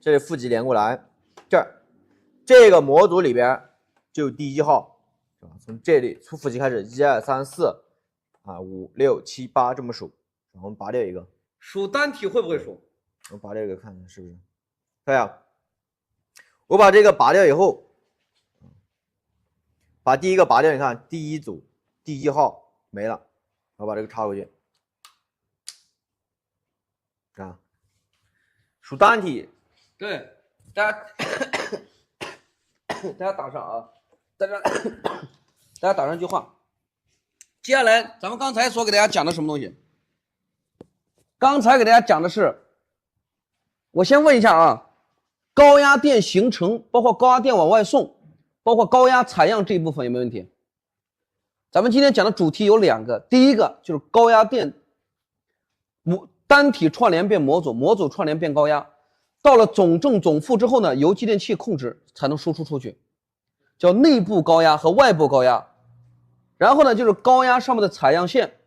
这里负极连过来，这个模组里边就有第1号，是吧？从这里从负极开始，1、2、3、4啊，5、6、7、8这么数，然后我们拔掉一个。数单体会不会数？我拔掉一个看看是不是？看呀，我把这个拔掉以后，把第一个拔掉，你看第一组第1号没了，我把这个插回去，啊，数单体。对，大家大家打上啊，大家打上一句话。接下来咱们刚才所给大家讲的什么东西？刚才给大家讲的是，我先问一下啊，高压电形成，包括高压电往外送，包括高压采样这一部分有没有问题？咱们今天讲的主题有2个，第一个就是高压电单体串联变模组，模组串联变高压，到了总正总负之后呢，由继电器控制才能输出出去，叫内部高压和外部高压。然后呢，就是高压上面的采样线，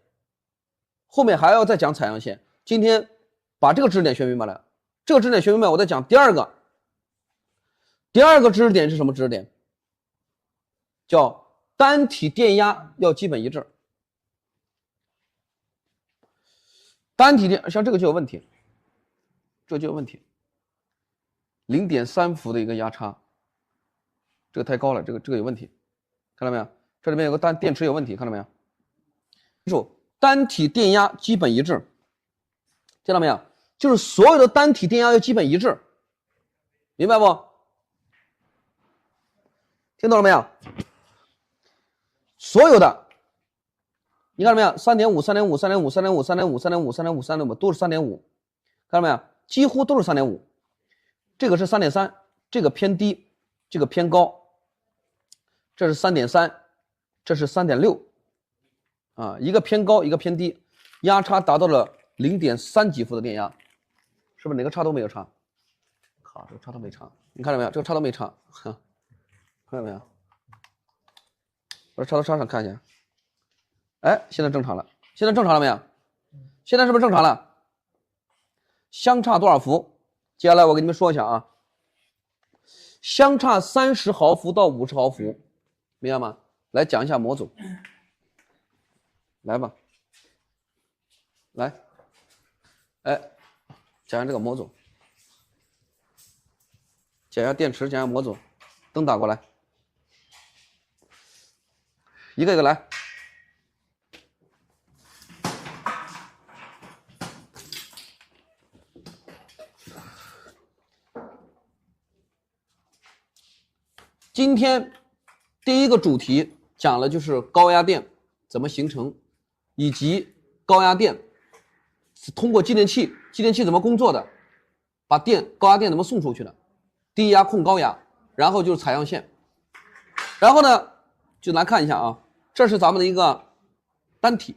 后面还要再讲采样线。今天把这个知识点学明白了，这个知识点学明白，我再讲第二个。第二个知识点是什么知识点？叫单体电压要基本一致。单体电像这个就有问题，这就有问题。0.3伏的一个压差，这个太高了，这个有问题，看到没有？这里面有个电池有问题，看到没有？记住，单体电压基本一致，听到没有？就是所有的单体电压要基本一致，明白不？听懂了没有？所有的，你看到没有 ？3.5、3.5、3.5、3.5、3.5、3.5、3.5、3.5都是3.5，看到没有？几乎都是3.5。这个是3.3，这个偏低，这个偏高，这是3.3，这是3.6，啊，一个偏高，一个偏低，压差达到了0.3几伏的电压，是不是哪个差都没有差？靠，这个差都没差，你看到没有？这个差都没差，看到没有？我这插头插上看一下，哎，现在正常了，现在正常了没有？现在是不是正常了？相差多少伏？接下来我给你们说一下啊，相差30毫伏到50毫伏，明白吗？来讲一下模组，来吧，来，哎，讲一下这个模组，讲一下电池，讲一下模组，灯打过来，一个一个来。今天第一个主题讲了就是高压电怎么形成，以及高压电通过继电器，继电器怎么工作的，把高压电怎么送出去的，低压控高压，然后就是采样线。然后呢，就来看一下啊，这是咱们的一个单体，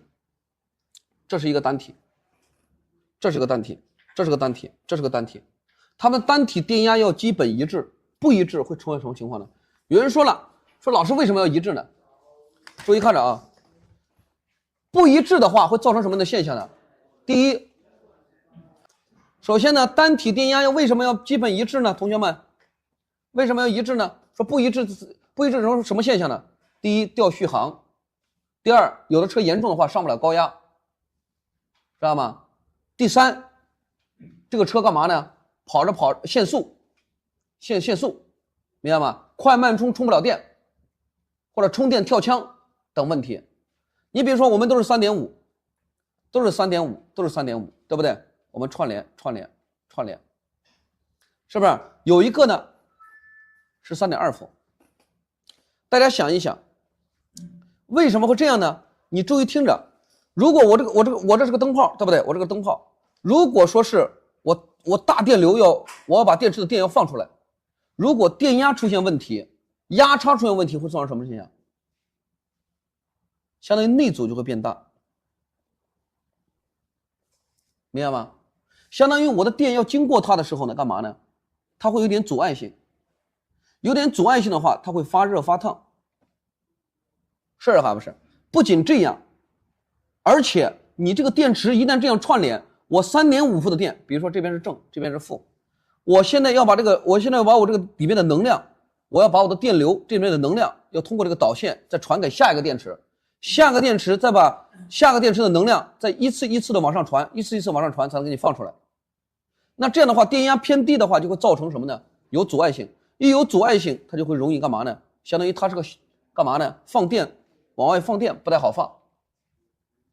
这是一个单体，这是个单体，这是个单体，这是个单体，它们单体电压要基本一致，不一致会出现什么情况呢？有人说了，说老师为什么要一致呢？注意看着啊，不一致的话会造成什么样的现象呢？第一，首先呢，单体电压为什么要基本一致呢？同学们，为什么要一致呢？说不一致成什么现象呢？第一，掉续航；第二，有的车严重的话上不了高压，知道吗？第三，这个车干嘛呢？跑限速，限速，明白吗？快慢充不了电，或者充电跳枪等问题。你比如说我们都是 3.5， 都是 3.5， 对不对？我们串联，是不是？有一个呢是 3.2 伏。大家想一想，为什么会这样呢？你注意听着，如果我这是个灯泡，对不对？我这个灯泡，如果说是我大电流我要把电池的电要放出来，如果电压出现问题，压差出现问题，会造成什么现象？相当于内阻就会变大，明白吗？相当于我的电要经过它的时候呢，干嘛呢？它会有点阻碍性，有点阻碍性的话，它会发热发烫，是还不是？不仅这样，而且你这个电池一旦这样串联，我 3.5 伏的电，比如说这边是正，这边是负，我现在要把我这个里面的能量，我要把我的电流这里面的能量要通过这个导线再传给下一个电池，下个电池再把下个电池的能量再一次一次的往上传，一次一次往上传才能给你放出来。那这样的话，电压偏低的话，就会造成什么呢？有阻碍性，一有阻碍性，它就会容易干嘛呢？相当于它是个干嘛呢？放电，往外放电不太好放，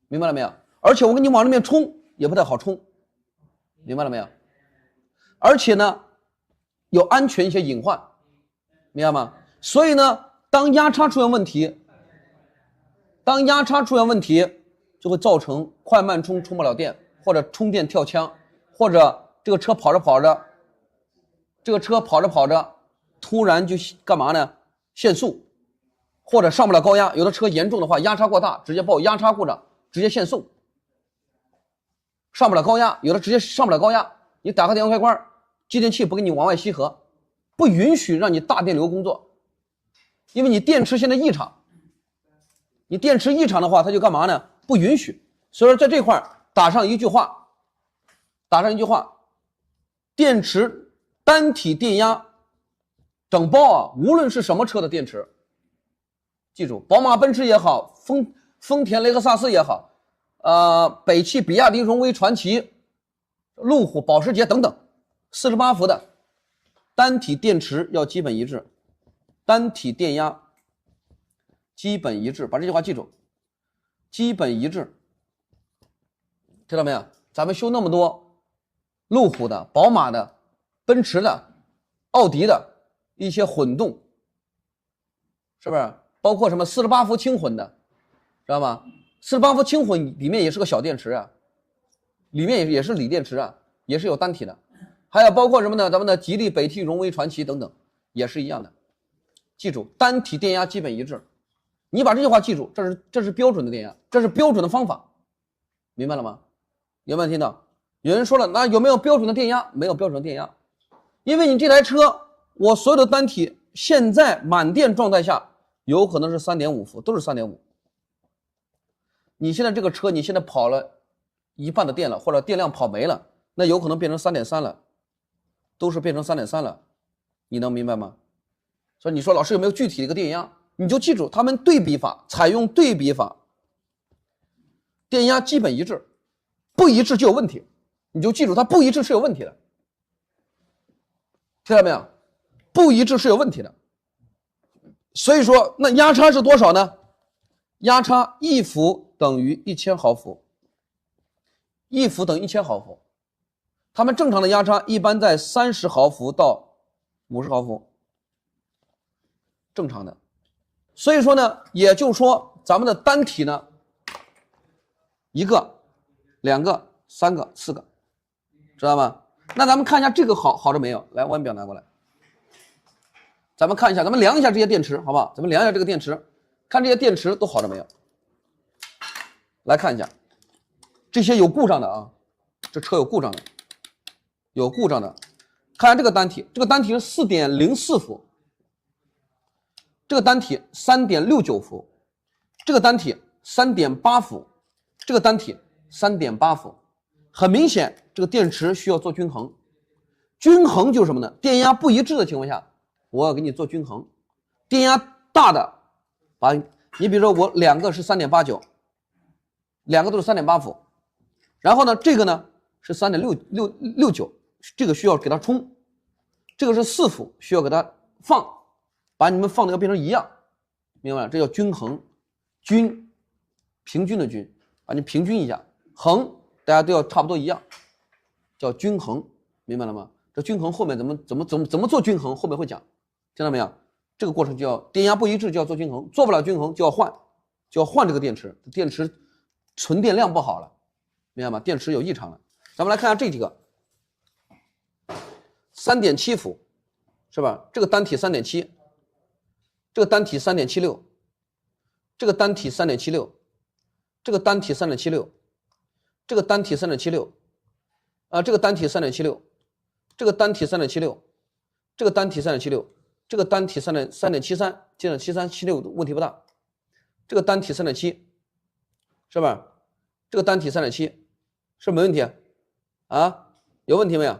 明白了没有？而且我给你往里面冲也不太好冲，明白了没有？而且呢，有安全一些隐患，明白吗？所以呢，当压差出现问题，就会造成快慢充充不了电，或者充电跳枪，或者这个车跑着跑着，突然就干嘛呢？限速，或者上不了高压。有的车严重的话，压差过大，直接报压差故障，直接限速，上不了高压。有的直接上不了高压，你打开电源开关，继电器不给你往外吸合，不允许让你大电流工作，因为你电池现在异常。你电池异常的话，它就干嘛呢？不允许。所以说在这块打上一句话，电池单体电压整包啊，无论是什么车的电池，记住，宝马、奔驰也好，丰田、雷克萨斯也好，北汽、比亚迪、荣威、传祺、路虎、保时捷等等，48伏的单体电池要基本一致，单体电压基本一致，把这句话记住，基本一致，知道没有？咱们修那么多路虎的、宝马的、奔驰的、奥迪的一些混动，是不是？包括什么48伏轻混的，知道吗？48伏轻混里面也是个小电池啊，里面也是锂电池啊，也是有单体的。还有包括什么呢？咱们的吉利、北汽、荣威、传祺等等，也是一样的。记住，单体电压基本一致。你把这句话记住，这是标准的电压，这是标准的方法，明白了吗？有没有听到？有人说了，那有没有标准的电压？没有标准的电压，因为你这台车，我所有的单体现在满电状态下有可能是 3.5 伏，都是 3.5。你现在这个车，你现在跑了一半的电了，或者电量跑没了，那有可能变成 3.3 了，都是变成 3.3 了，你能明白吗？所以你说老师有没有具体的一个电压？你就记住他们对比法，采用对比法，电压基本一致，不一致就有问题，你就记住它不一致是有问题的，听到没有？不一致是有问题的。所以说那压差是多少呢？压差1伏等于1000毫伏，1伏等于1000毫伏，他们正常的压差一般在30毫伏到50毫伏，正常的。所以说呢，也就是说咱们的单体呢，1个、2个、3个、4个，知道吗？那咱们看一下这个好着没有？来，腕表拿过来，咱们看一下，咱们量一下这些电池，好不好？咱们量一下这个电池，看这些电池都好着没有？来看一下，这些有故障的啊，这车有故障的，看下这个单体，这个单体是 4.04 伏。这个单体 3.69 伏，这个单体 3.8 伏，这个单体 3.8 伏。很明显，这个电池需要做均衡。均衡就是什么呢？电压不一致的情况下，我要给你做均衡。电压大的，你比如说我2个是 3.89， 2个都是 3.8 伏。然后呢，这个呢是 3.69， 这个需要给它充。这个是4伏，需要给它放。把你们放的要变成一样，明白了？这叫均衡，平均的均，把你平均一下，衡大家都要差不多一样，叫均衡，明白了吗？这均衡后面怎么做均衡，后面会讲，听到没有？这个过程就要电压不一致就要做均衡，做不了均衡就要换这个电池，电池存电量不好了，明白吗？电池有异常了。咱们来看一下这几个，3.7 伏，是吧？这个单体 3.7。这个单体 3.76， 这个单体 3.76， 这个单体 3.76， 这个单体 3.76， 这个单体 3.76， 这个单体 3.76， 这个单体 3.76， 这个单体 3.73， 接着73、76问题不大。这个单体 3.7， 是吧？这个单体 3.7， 是没问题啊？有问题没有？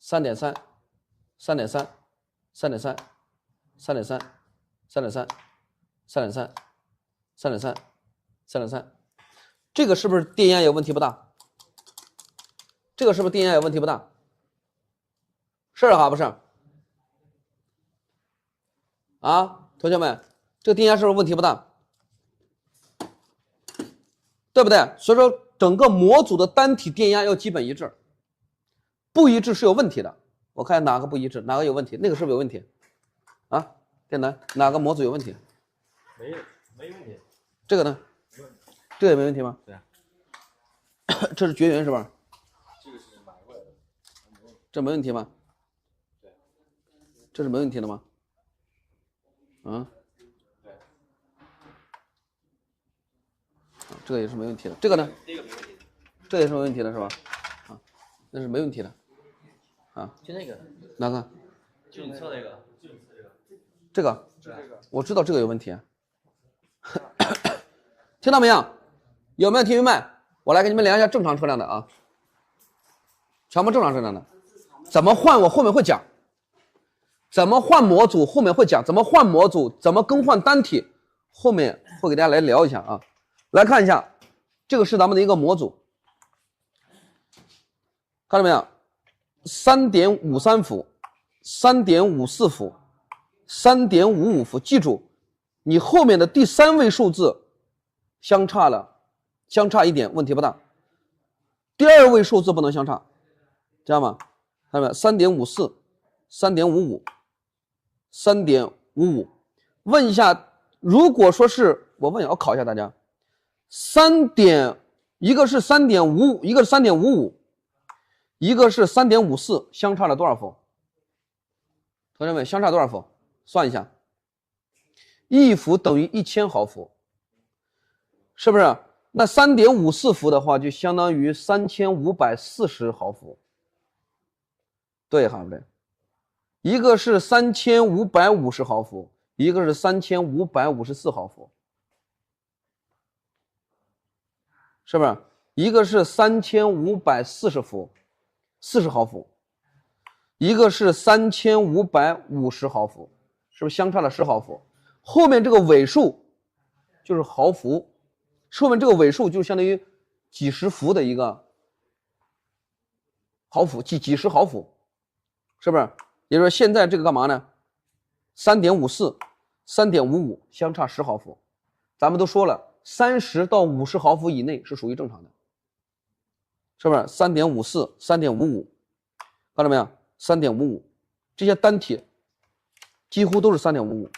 3.3 3.3 3.3 3.3 3.3 3.3 3.3 3.3，这个是不是电压有问题不大？这个是不是电压有问题不大？是哈不是？啊，同学们，这个电压是不是问题不大？对不对？所以说整个模组的单体电压要基本一致，不一致是有问题的。我看哪个不一致，哪个有问题，那个是不是有问题？啊，电南哪个模组有问题？没问题。这个呢？这个也没问题吗？对啊。这是绝缘是吧？这个是买过来的。这没问题吗？对。这是没问题的吗？啊？对。这个也是没问题的。这个呢？这个没问题。这也是没问题的是吧？啊，那是没问题的。啊，就那个。哪个？就你测那个。就你测这个。这个。就这个。我知道这个有问题。听到没有？有没有听明白？我来给你们量一下正常车辆的啊，全部正常车辆的。怎么换我后面会讲，怎么换模组后面会讲，怎么换模组，怎么更换单体，后面会给大家来聊一下啊。来看一下，这个是咱们的一个模组，看到没有？3.53伏、3.54伏、3.55伏，记住，你后面的第3位数字相差一点问题不大，第2位数字不能相差，知道吗？看到没有？3.54、3.55、3.55。问一下，如果说是我问一下，我考一下大家，一个是3.55，一个是3.55，一个是3.54，相差了多少伏？同学们，相差多少伏？算一下，1伏等于1000毫伏，是不是？那3.54伏的话，就相当于3540毫伏，对哈不对？一个是3550毫伏，一个是3554毫伏，是不是？一个是3540伏，40毫伏，一个是3550毫伏，是不是相差了10毫伏？后面这个尾数就是毫伏，后面这个尾数就相当于几十伏的一个毫伏，几十毫伏，是不是？也就是说现在这个干嘛呢？3.54、3.55相差10毫伏，咱们都说了，30到50毫伏以内是属于正常的，是不是？3.54、3.55，看到没有？3.55，这些单体几乎都是3.55。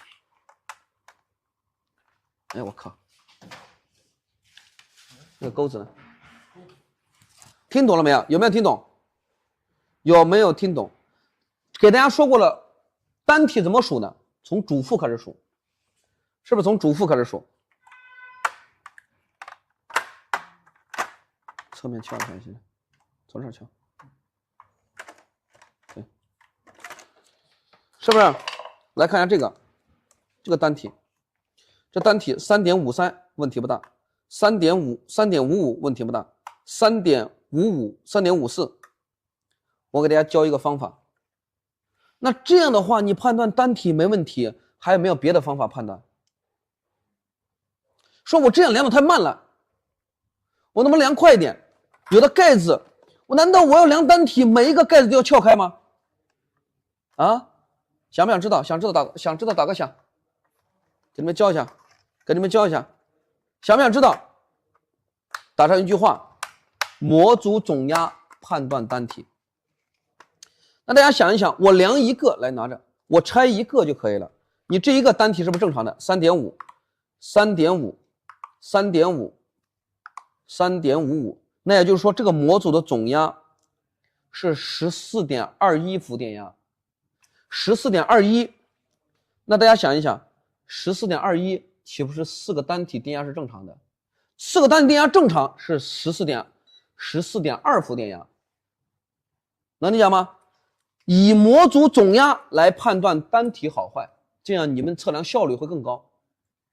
哎，我靠，这个钩子呢？听懂了没有？有没有听懂？有没有听懂？给大家说过了，单体怎么数呢？从主副开始数，是不是从主副开始数？侧面敲一下行，从这儿敲，对，是不是？来看一下这个单体，这单体3.53问题不大，3.55问题不大，3.55、3.54，我给大家教一个方法。那这样的话，你判断单体没问题，还有没有别的方法判断？说我这样量的太慢了，我能不能量快一点？有的盖子，难道我要量单体，每一个盖子都要撬开吗？啊，想不想知道？想知道打个响，给你们教一下，想不想知道？打上一句话：模组总压判断单体，那大家想一想，我量一个来拿着，我拆一个就可以了。你这一个单体是不是正常的 3.5 3.5 3.5 3.55，那也就是说这个模组的总压是 14.21 伏电压。14.21， 那大家想一想 14.21 岂不是4个单体电压是正常的？4个单体电压正常是 14.2 伏电压，能理解吗？以模组总压来判断单体好坏，这样你们测量效率会更高。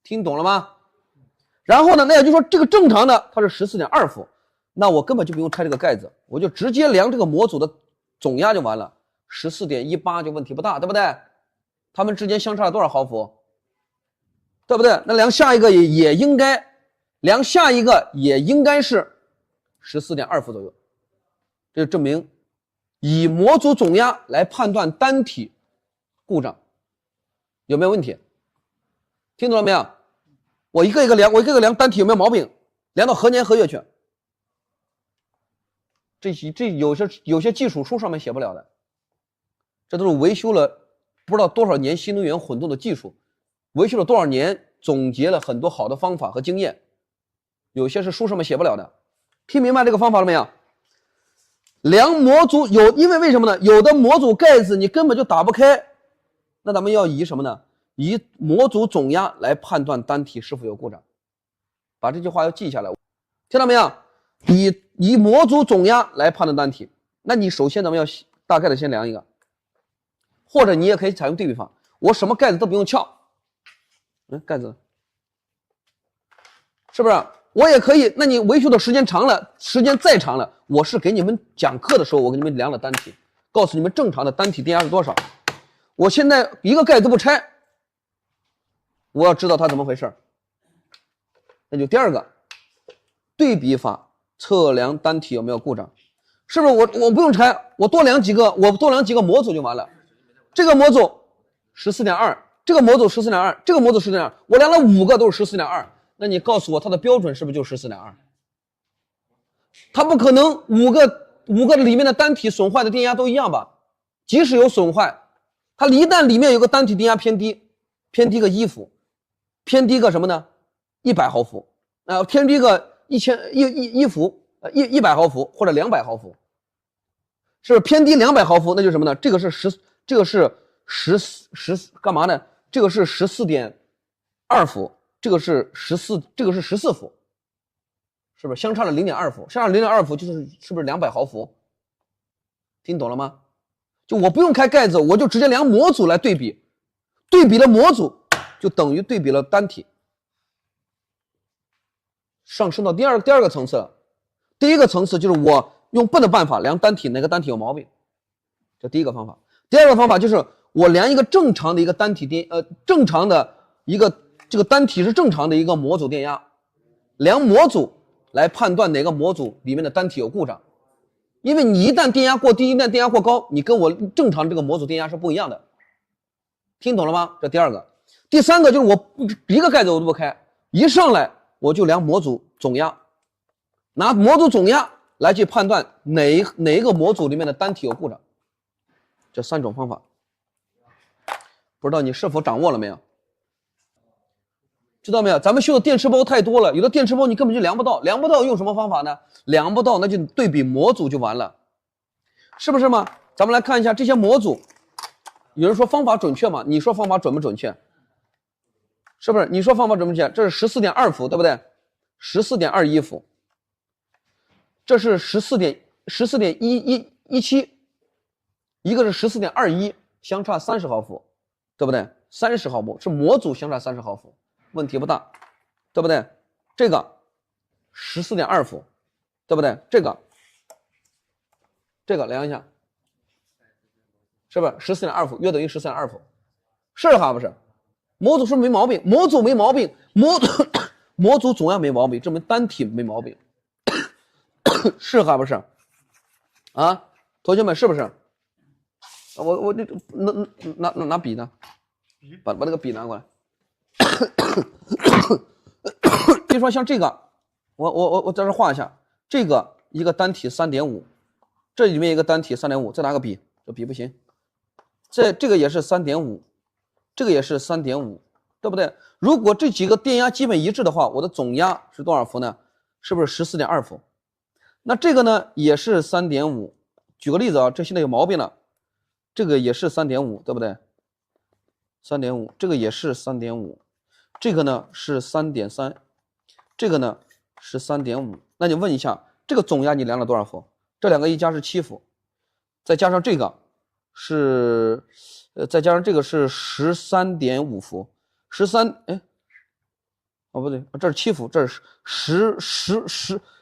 听懂了吗？然后呢，那也就是说这个正常的它是 14.2 伏，那我根本就不用拆这个盖子，我就直接量这个模组的总压就完了， 14.18 就问题不大，对不对？它们之间相差了多少毫伏？对不对？那量下一个也应该是 14.2 伏左右。这就证明以模组总压来判断单体故障有没有问题？听懂了没有？我一个一个量单体有没有毛病，量到何年何月去。这有些技术书上面写不了的，这都是维修了不知道多少年新能源混动的技术，维修了多少年，总结了很多好的方法和经验，有些是书上面写不了的。听明白这个方法了没有？量模组因为什么呢？有的模组盖子你根本就打不开，那咱们要以什么呢？以模组总压来判断单体是否有故障。把这句话要记下来，听到没有？以模组总压来判断单体，那你首先咱们要大概的先量一个，或者你也可以采用对比法，我什么盖子都不用撬，盖子是不是？我也可以，那你维修的时间长了，时间再长了，我是给你们讲课的时候，我给你们量了单体，告诉你们正常的单体电压是多少。我现在一个盖子不拆，我要知道它怎么回事，那就第二个对比法测量单体有没有故障，是不是？我不用拆，我多量几个模组就完了。这个模组 14.2， 这个模组 14.2， 这个模组 14.2， 我量了5个都是 14.2， 那你告诉我它的标准是不是就 14.2？ 它不可能5个里面的单体损坏的电压都一样吧？即使有损坏，它一旦里面有个单体电压偏低个1伏，偏低个什么呢？100毫伏，偏低个1伏，100毫伏或者200毫伏，是不是偏低200毫伏？那就是什么呢？这个是干嘛呢？这个是 14.2 伏，这个是14伏，是不是相差了 0.2 伏？相差 0.2 伏是不是200毫伏？听懂了吗？就我不用开盖子，我就直接量模组来对比，对比了模组就等于对比了单体。上升到第二个层次了。第一个层次就是我用笨的办法量单体，哪个单体有毛病，这第一个方法。第二个方法就是我量一个正常的一个单体正常的一个这个单体是正常的一个模组电压，量模组来判断哪个模组里面的单体有故障。因为你一旦电压过低，一旦电压过高，你跟我正常这个模组电压是不一样的。听懂了吗？这第二个。第三个就是我一个盖子我都不开，一上来我就量模组总压，拿模组总压来去判断哪一个模组里面的单体有故障。这3种方法，不知道你是否掌握了没有？知道没有？咱们修的电池包太多了，有的电池包你根本就量不到，用什么方法呢？量不到那就对比模组就完了，是不是吗？咱们来看一下这些模组，有人说方法准确吗？你说方法准不准确？是不是？你说方法准不准确？这是 14.2 伏，对不对？ 14.21 伏，这是 14.17， 一个是 14.21， 相差30毫伏，对不对？30毫伏是模组相差30毫伏，问题不大，对不对？这个 14.2 伏，对不对？这个量一下，是不是 14.2 伏约等于 14.2 伏？是还不是？模组是不是没毛病？模组没毛病，模组总压没毛病，证明单体没毛病，是还不是？啊，同学们是不是？我这拿笔呢？把那个笔拿过来。比如说像这个，我在这画一下，这个一个单体 3.5， 这里面一个单体 3.5， 再拿个笔这笔不行。这个也是3.5，这个也是3.5，对不对？如果这几个电压基本一致的话，我的总压是多少伏呢？是不是14.2伏？那这个呢也是3.5。举个例子啊，这现在有毛病了，这个也是3.5，对不对？3.5，这个也是3.5，这个呢是3.3，这个呢是3.5。那你问一下，这个总压你量了多少伏？这两个一加是7伏，再加上这个是，再加上这个是13.5伏，13，哎，哦不对，这是7伏，这是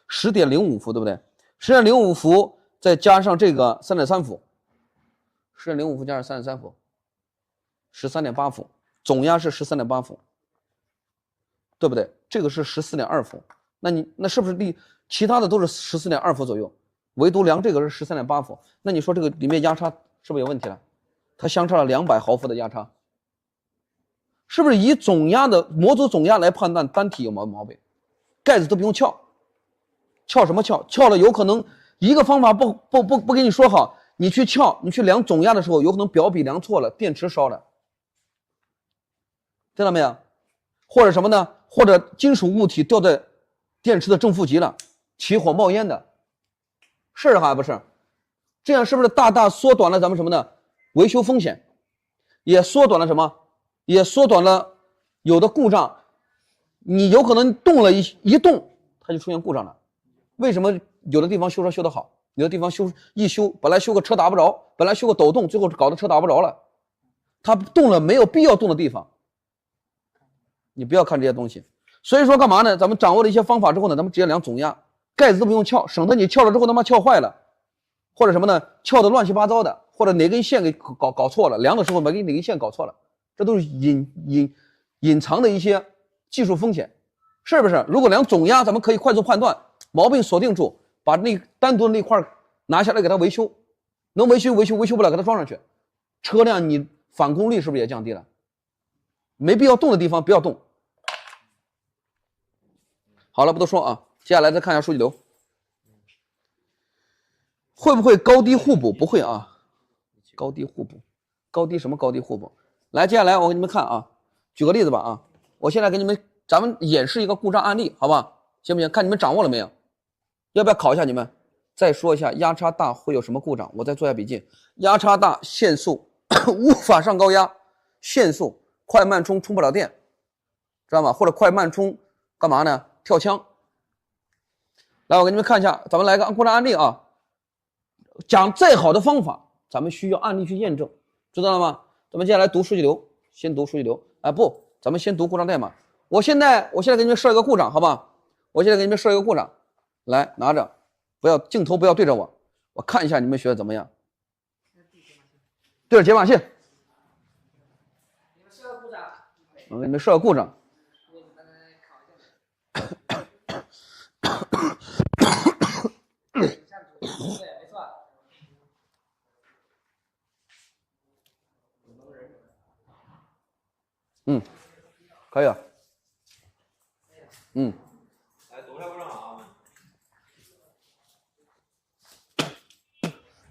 10.05伏，对不对？10.05伏再加上这个3.3伏，10.05伏加上3.3伏，13.8伏，总压是13.8伏，对不对？这个是14.2伏，那是不是其他的都是14.2伏左右？唯独量这个是13.8伏，那你说这个里面压差是不是有问题了？它相差了200毫伏的压差，是不是以总压的模组总压来判断单体有毛病？盖子都不用撬，撬什么撬？撬了有可能一个方法不给你说好，你去撬，你去量总压的时候，有可能表笔量错了，电池烧了，听到没有？或者什么呢？或者金属物体掉在电池的正负极了，起火冒烟的。是还不是？这样是不是大大缩短了咱们什么呢？维修风险，也缩短了什么？也缩短了有的故障，你有可能动了一动，它就出现故障了。为什么有的地方修车修得好，有的地方一修，本来修个车打不着，本来修个抖动，最后搞得车打不着了，它动了没有必要动的地方，你不要看这些东西。所以说干嘛呢？咱们掌握了一些方法之后呢，咱们直接量总压。盖子都不用撬，省得你撬了之后他妈撬坏了，或者什么呢？撬的乱七八糟的，或者哪根线给搞错了，量的时候把哪根线搞错了，这都是隐藏的一些技术风险，是不是？如果量总压，咱们可以快速判断，毛病锁定住，把那单独的那块拿下来给它维修，能维修不了给它装上去，车辆你返工率是不是也降低了？没必要动的地方不要动。好了，不多说啊。接下来再看一下数据流，会不会高低互补？不会啊，高低互补，高低什么高低互补？来，接下来我给你们看啊，举个例子吧啊，我现在给你们咱们演示一个故障案例，好吧？行不行？看你们掌握了没有？要不要考一下你们？再说一下压差大会有什么故障？我再做一下笔记。压差大，限速无法上高压，限速快慢充充不了电，知道吗？或者快慢充干嘛呢？跳枪。来，我给你们看一下，咱们来个故障案例啊。讲再好的方法，咱们需要案例去验证，知道了吗？咱们接下来读数据流，先读数据流。哎，不，咱们先读故障代码。我现在给你们设一个故障，好吧？我现在给你们设一个故障，来拿着，镜头不要对着我，我看一下你们学的怎么样。对着解码器。我给你们设个故障。可以了。来读一下故障码啊。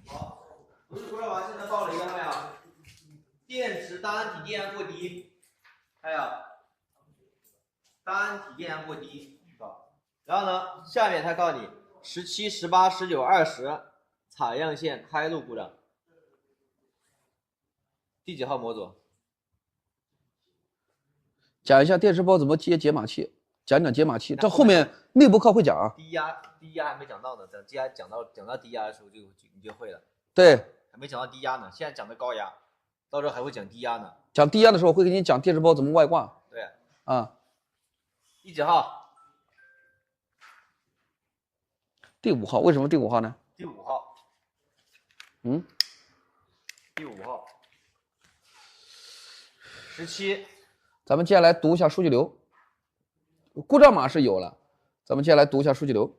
好，读取故障码现在报了一个没有？电池单体电压过低，还有单体电压过低，然后呢，下面他告诉你17、18、19、20采样线开路故障，第几号模组？讲一下电池包怎么接解码器，讲解码器，这后面内部课会讲啊。低压还没讲到呢，等接下来讲到低压的时候你就会了。对，还没讲到低压呢，现在讲的高压，到时候还会讲低压呢。讲低压的时候会给你讲电池包怎么外挂。对，啊，第几号？第5号，为什么第5号呢？第5号。第5号。17。咱们接下来读一下数据流，故障码是有了，咱们接下来读一下数据流，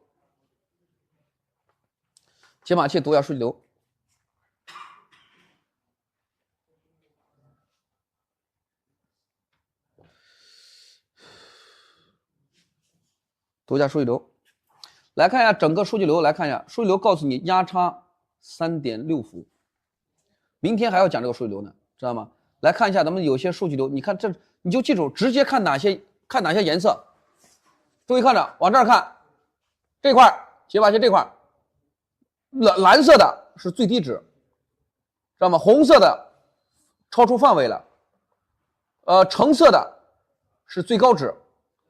解码器读一下数据流。读一下数据流，来看一下整个数据流，来看一下数据流告诉你压差3.6伏，明天还要讲这个数据流呢，知道吗？来看一下咱们有些数据流，你看这你就记住，直接看哪些颜色。注意看着，往这儿看，这块解法线这块，蓝色的是最低值，知道吗？红色的超出范围了，橙色的是最高值。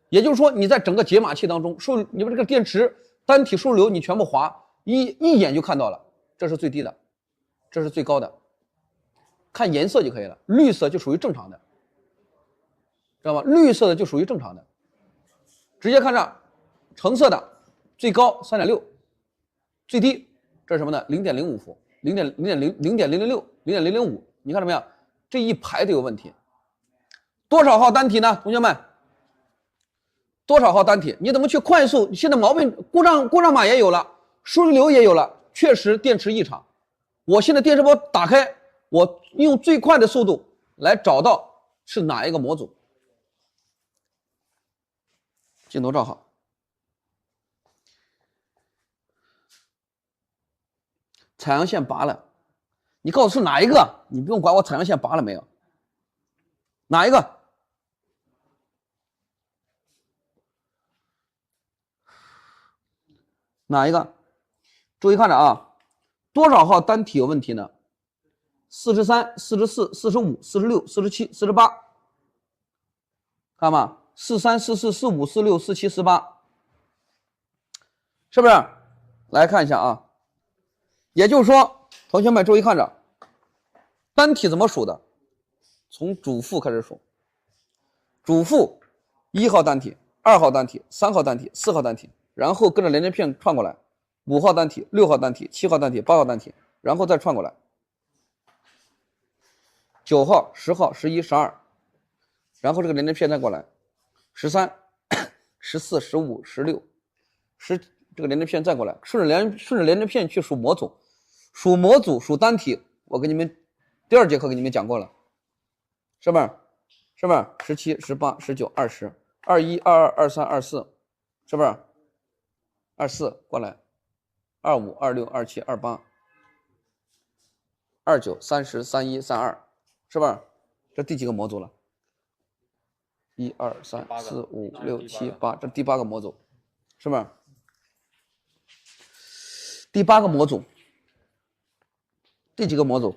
也就是说，你在整个解码器当中，你把这个电池单体数流你全部划，一眼就看到了，这是最低的，这是最高的。看颜色就可以了，绿色就属于正常的，知道吗？绿色的就属于正常的。直接看上橙色的最高 3.6， 最低这是什么呢？ 0.05 伏 0.006 0.005， 你看到没有？这一排都有问题。多少号单体呢？同学们，多少号单体？你怎么去快速？现在毛病故障码也有了，数据流也有了，确实电池异常。我现在电池包打开，我用最快的速度来找到是哪一个模组。镜头照好，采样线拔了，你告诉我是哪一个？你不用管我采样线拔了没有，哪一个？哪一个？注意看着啊，多少号单体有问题呢？43、44、45、46、47、48，看吗？43、44、45、46、47、48，是不是？来看一下啊，也就是说，同学们注意看着，单体怎么数的？从主负开始数，主负1号单体、2号单体、3号单体、4号单体，然后跟着连接片串过来，5号单体、6号单体、7号单体、8号单体，然后再串过来，9号、10号、11、12，然后这个连接片再过来，13、14、15、16、这个连接片再过来，顺着连接片去数模组，数模组数单体，我给你们第2节课给你们讲过了，是不是？17、18、19、20、21、22、23、24，是不是？24过来，25、26、27、28、29、30、31、32，是不是？这第几个模组了？1、2、3、4、5、6、7、8，这第8个模组，是不是？第8个模组，第几个模组？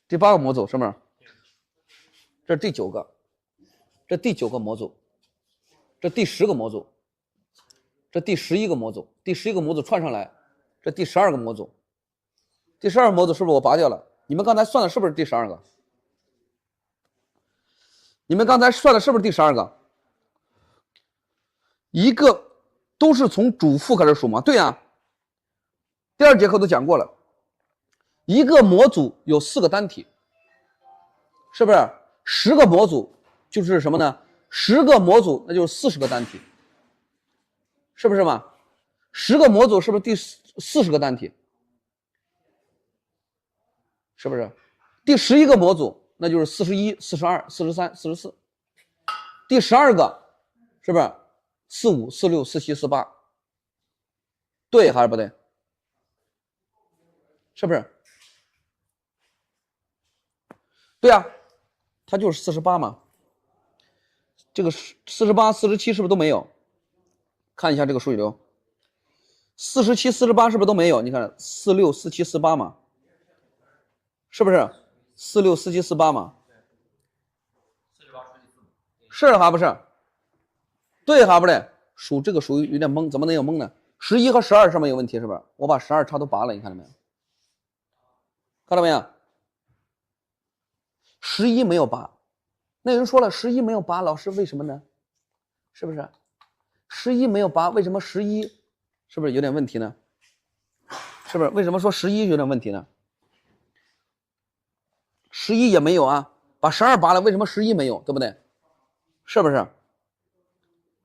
第8个模组，是不是？这第9个，这第9个模组，这第10个模组，这第11个模组，第11个模组串上来，这第12个模组，第12个模组是不是我拔掉了？你们刚才算的是不是第12个？你们刚才算的是不是第12个？一个都是从主负开始数吗？对呀，第2节课都讲过了，一个模组有4个单体，是不是？10个模组就是什么呢？10个模组那就是40个单体，是不是嘛？10个模组是不是第40个单体？是不是？第11个模组那就是41、42、43、44，第12个是不是45、46、47、48？对还是不对？是不是？对啊，它就是48嘛。这个48、47是不是都没有？看一下这个数据流，47、48是不是都没有？你看46、47、48嘛，是不是？46、47、48嘛，是还不是？对还不对？数这个属于有点懵，怎么能有懵呢？11和12上面有问题是不是？我把12叉都拔了，你看到没有？看到没有？11没有拔，那人说了11没有拔，老师为什么呢？是不是？11没有拔，为什么11是不是有点问题呢？是不是？为什么说11有点问题呢？11也没有啊，把12拔了，为什么11没有？对不对？是不是？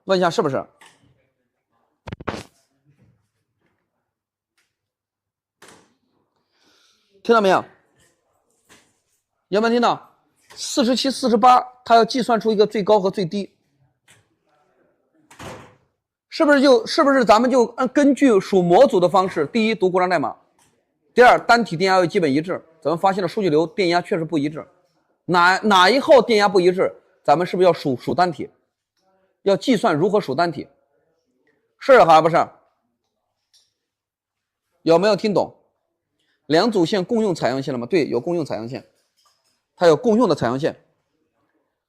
问一下是不是？听到没有？有没有听到？47、48，它要计算出一个最高和最低，是不是咱们就根据数模组的方式，第一读故障代码，第二单体电压要基本一致，咱们发现了数据流电压确实不一致，哪一号电压不一致，咱们是不是要数单体，要计算如何数单体，是还不是？有没有听懂？两组线共用采样线了吗？对，有共用采样线，它有共用的采样线。